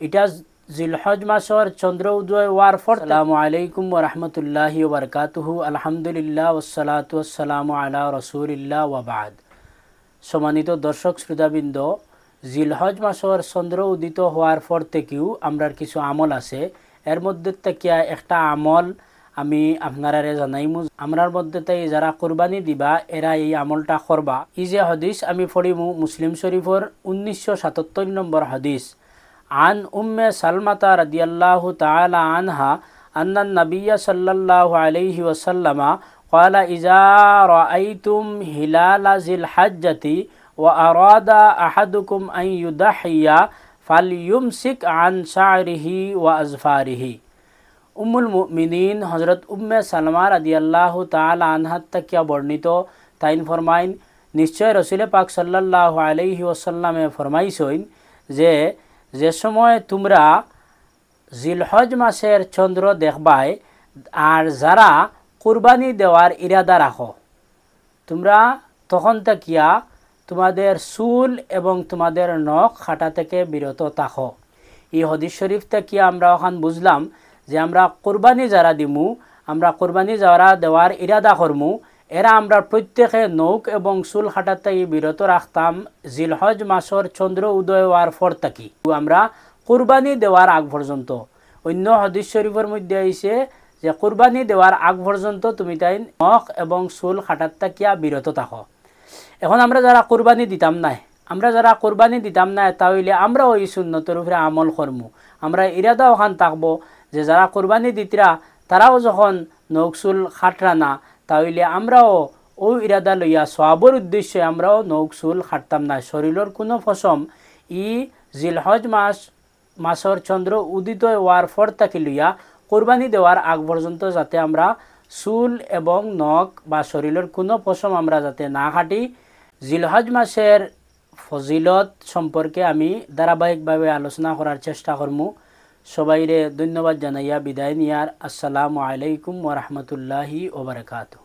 এটা জিলহজ মাসর চন্দ্র উদয় হওয়ার পর। আসসালামু আলাইকুম ওয়া রাহমাতুল্লাহি ওয়া বারাকাতুহু। আলহামদুলিল্লাহ ওয়াসসালাতু ওয়াসসালামু আলা রাসূলিল্লাহ ওয়া বাদ। সম্মানিত দর্শক শ্রোতাবৃন্দ, জিলহজ মাসর চন্দ্র উদিত হওয়ার পর থেকেও আমরার কিছু আমল আছে। এর মধ্যে থেকে একটা আমল আমি আপনারা জানাইমু। আমরার মধ্যে তাই যারা কুরবানি দিবা এরা এই আমলটা করবা। এই যে হাদিস আমি পড়িমু মুসলিম শরীফর 1977 নম্বর হাদিস। আন উম্মে সালমাতা রাদিয়াল্লাহু তাআলা আনহা আন্না নবিয়্য সাল্লাল্লাহু আলাইহি ওয়াসাল্লাম قال إذا رأيتم هلال ذي الحجة وأراد أحدكم أن يضحي فليمسك عن شعره وأظفاره। উম্মুল মুমিনিন হযরত উম্মে সালমা রাদিয়াল্লাহু তাআলা আনহা থেকে বর্ণিত, তাইন ফরমাইন, নিশ্চয় রাসূল পাক সাল্লাল্লাহু আলাইহি ওয়াসাল্লামে ফরমাইছেন যে সময় তোমরা জিলহজ মাসের চন্দ্র দেখবাই আর যারা কুরবানি দেওয়ার ইরাদা রাখো, তোমরা তখন থাকিয়া তোমাদের চুল এবং তোমাদের নখ কাটা থেকে বিরত থাকো। এই হাদিস শরীফ থেকে আমরা ওখান বুঝলাম যে আমরা কুরবানি যারা দিমু, আমরা কুরবানি যারা দেওয়ার ইরাদা করমু, এরা আমরা প্রত্যেকে নখ এবং চুল কাটা থেকে বিরত রাখতাম জিলহজ মাসের চন্দ্র উদয় হওয়ার পর থাকি আমরা কুরবানি দেওয়ার আগ পর্যন্ত। অন্য হাদিস শরীফের মধ্যে আইছে যে কুরবানি দেওয়ার আগ পর্যন্ত তুমি তাই নখ এবং চুল কাটার থাকিয়া বিরত থাকো। এখন আমরা যারা কুরবানি দিতাম না তাহলে আমরা ওই সুন্নতের উপরে আমল করমু। আমরা ইরাদা ওখান থাকবো যে যারা কুরবানি দিতরা তারাও যখন নখ চুল কাটরা না, তাহলে আমরাও ওই ইরাদা লইয়া সওয়াবের উদ্দেশ্যে আমরাও নখ চুল কাটতাম না। শরীরের কোনো পশম জিলহজ মাসের চন্দ্র উদিত হওয়ার পর থাকি লইয়া কুরবানি দেওয়ার আগ পর্যন্ত যাতে আমরা চুল এবং নখ বা শরীরের কোনো পশম আমরা যাতে না কাটি। জিলহজ মাসের ফজিলত সম্পর্কে আমি ধারাবাহিকভাবে আলোচনা করার চেষ্টা করমু। সবাইরে ধন্যবাদ জানাইয়া বিদায় নিয়ার। আসসালামু আলাইকুম ওয়া রাহমাতুল্লাহি ওয়া বারাকাতুহু।